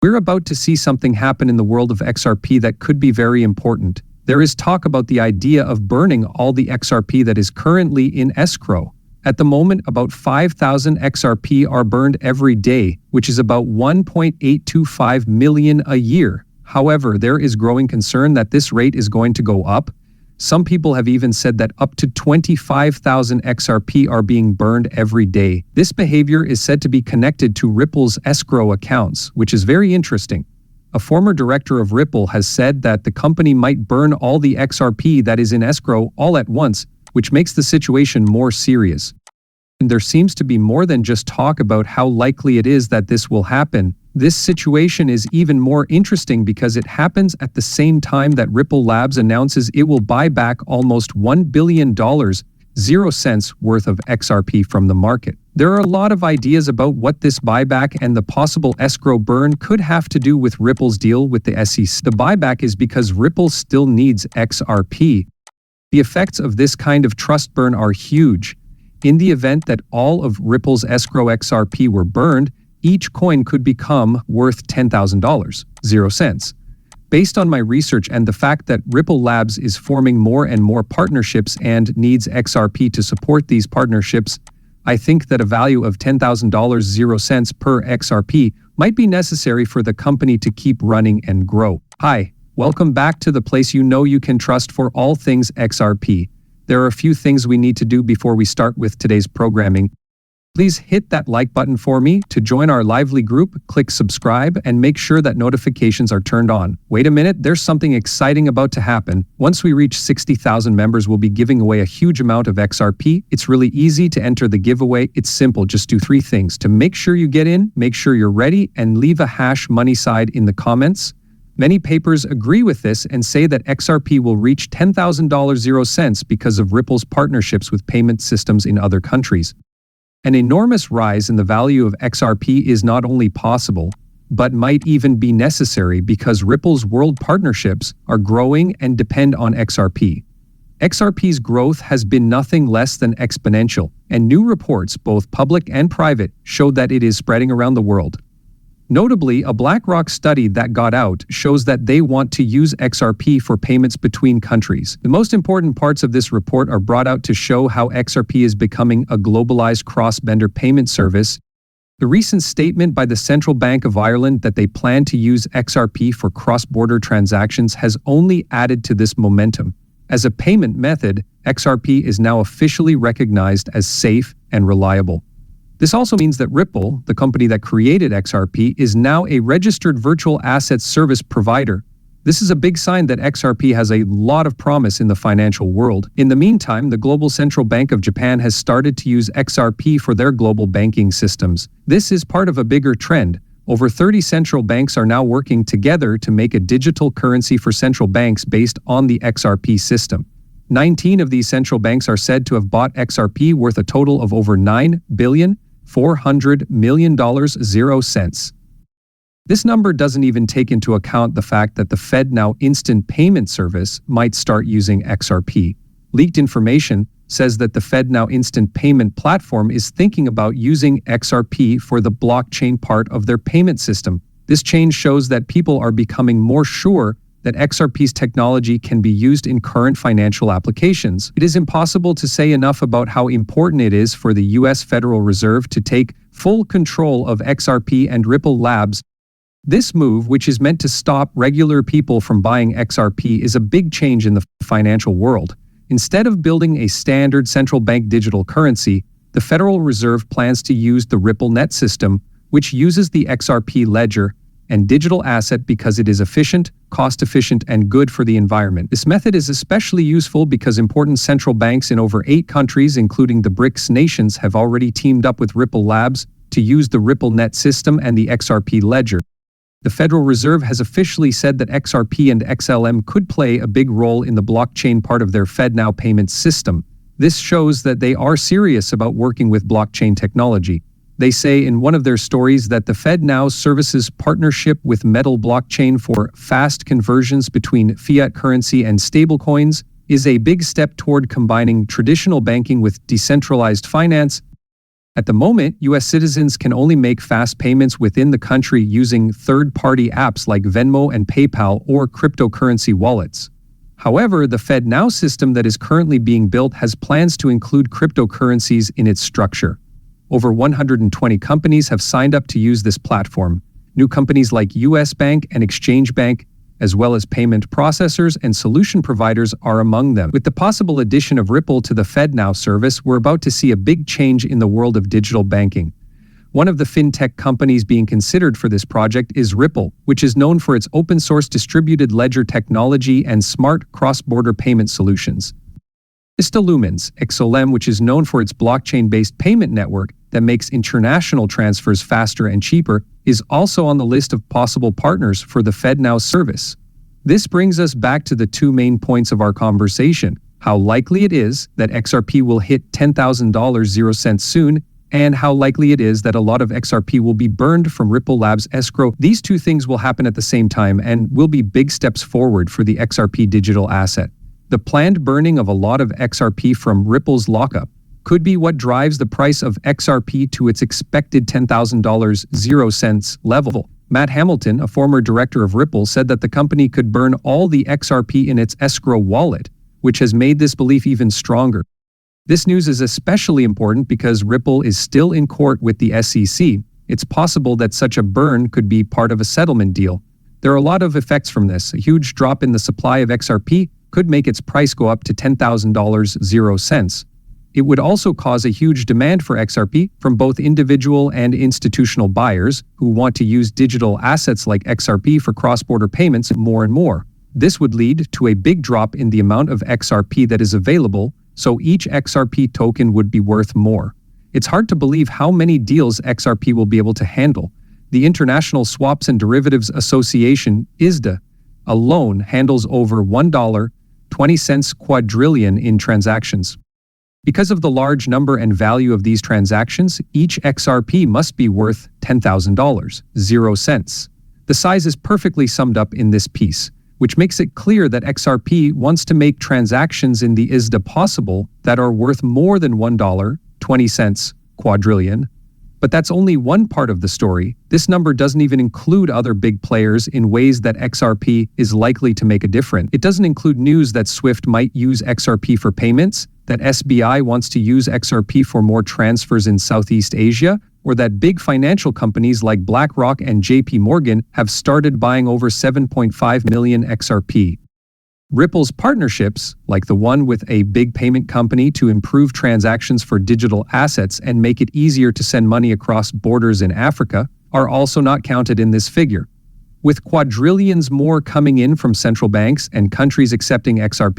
We're about to see something happen in the world of XRP that could be very important. There is talk about the idea of burning all the XRP that is currently in escrow. At the moment, about 5,000 XRP are burned every day, which is about 1.825 million a year. However, there is growing concern that this rate is going to go up. Some people have even said that up to 25,000 XRP are being burned every day. This behavior is said to be connected to Ripple's escrow accounts, which is very interesting. A former director of Ripple has said that the company might burn all the XRP that is in escrow all at once, which makes the situation more serious. And there seems to be more than just talk about how likely it is that this will happen. This situation is even more interesting because it happens at the same time that Ripple Labs announces it will buy back almost $1 billion, 0 cents worth of XRP from the market. There are a lot of ideas about what this buyback and the possible escrow burn could have to do with Ripple's deal with the SEC. The buyback is because Ripple still needs XRP. The effects of this kind of trust burn are huge. In the event that all of Ripple's escrow XRP were burned, each coin could become worth $10,000, 0 cents. Based on my research and the fact that Ripple Labs is forming more and more partnerships and needs XRP to support these partnerships, I think that a value of $10,000, 0 cents per XRP might be necessary for the company to keep running and grow. Hi, welcome back to the place you can trust for all things XRP. There are a few things we need to do before we start with today's programming. Please hit that like button for me. To join our lively group, click subscribe and make sure that notifications are turned on. Wait a minute, there's something exciting about to happen. Once we reach 60,000 members, we'll be giving away a huge amount of XRP. It's really easy to enter the giveaway. It's simple, just do 3 things. To make sure you get in, make sure you're ready, and leave a hash money side in the comments. Many papers agree with this and say that XRP will reach $10,000, 0 cents because of Ripple's partnerships with payment systems in other countries. An enormous rise in the value of XRP is not only possible, but might even be necessary because Ripple's world partnerships are growing and depend on XRP. XRP's growth has been nothing less than exponential, and new reports, both public and private, show that it is spreading around the world. Notably, a BlackRock study that got out shows that they want to use XRP for payments between countries. The most important parts of this report are brought out to show how XRP is becoming a globalized cross-border payment service. The recent statement by the Central Bank of Ireland that they plan to use XRP for cross-border transactions has only added to this momentum. As a payment method, XRP is now officially recognized as safe and reliable. This also means that Ripple, the company that created XRP, is now a registered virtual asset service provider. This is a big sign that XRP has a lot of promise in the financial world. In the meantime, the Global Central Bank of Japan has started to use XRP for their global banking systems. This is part of a bigger trend. Over 30 central banks are now working together to make a digital currency for central banks based on the XRP system. 19 of these central banks are said to have bought XRP worth a total of over $9.4 billion, 0 cents. This number doesn't even take into account the fact that the FedNow instant payment service might start using XRP. Leaked information says that the FedNow instant payment platform is thinking about using XRP for the blockchain part of their payment system. This change shows that people are becoming more sure that XRP's technology can be used in current financial applications. It is impossible to say enough about how important it is for the US Federal Reserve to take full control of XRP and Ripple Labs. This move, which is meant to stop regular people from buying XRP, is a big change in the financial world. Instead of building a standard central bank digital currency, the Federal Reserve plans to use the Ripple Net system, which uses the XRP ledger and digital asset because it is efficient, cost-efficient, and good for the environment. This method is especially useful because important central banks in over 8 countries, including the BRICS nations, have already teamed up with Ripple Labs to use the Ripple Net system and the XRP ledger. The Federal Reserve has officially said that XRP and XLM could play a big role in the blockchain part of their FedNow payment system. This shows that they are serious about working with blockchain technology. They say in one of their stories that the FedNow services partnership with Metal Blockchain for fast conversions between fiat currency and stablecoins is a big step toward combining traditional banking with decentralized finance. At the moment, US citizens can only make fast payments within the country using third-party apps like Venmo and PayPal or cryptocurrency wallets. However, the FedNow system that is currently being built has plans to include cryptocurrencies in its structure. Over 120 companies have signed up to use this platform. New companies like US Bank and Exchange Bank, as well as payment processors and solution providers, are among them. With the possible addition of Ripple to the FedNow service, we're about to see a big change in the world of digital banking. One of the fintech companies being considered for this project is Ripple, which is known for its open-source distributed ledger technology and smart cross-border payment solutions. Lumens, XLM, which is known for its blockchain-based payment network that makes international transfers faster and cheaper, is also on the list of possible partners for the FedNow service. This brings us back to the two main points of our conversation: how likely it is that XRP will hit $10,000 soon, and how likely it is that a lot of XRP will be burned from Ripple Labs escrow. These two things will happen at the same time and will be big steps forward for the XRP digital asset. The planned burning of a lot of XRP from Ripple's lockup could be what drives the price of XRP to its expected $10,000 level. Matt Hamilton, a former director of Ripple, said that the company could burn all the XRP in its escrow wallet, which has made this belief even stronger. This news is especially important because Ripple is still in court with the SEC. It's possible that such a burn could be part of a settlement deal. There are a lot of effects from this. A huge drop in the supply of XRP could make its price go up to $10,000. It would also cause a huge demand for XRP from both individual and institutional buyers who want to use digital assets like XRP for cross-border payments more and more. This would lead to a big drop in the amount of XRP that is available, so each XRP token would be worth more. It's hard to believe how many deals XRP will be able to handle. The International Swaps and Derivatives Association, ISDA, alone handles over $1.20 quadrillion in transactions. Because of the large number and value of these transactions, each XRP must be worth $10,000. The size is perfectly summed up in this piece, which makes it clear that XRP wants to make transactions in the ISDA possible that are worth more than $1.20 quadrillion. But that's only one part of the story. This number doesn't even include other big players in ways that XRP is likely to make a difference. It doesn't include news that Swift might use XRP for payments, that SBI wants to use XRP for more transfers in Southeast Asia, or that big financial companies like BlackRock and JP Morgan have started buying over 7.5 million XRP. Ripple's partnerships, like the one with a big payment company to improve transactions for digital assets and make it easier to send money across borders in Africa, are also not counted in this figure. With quadrillions more coming in from central banks and countries accepting XRP,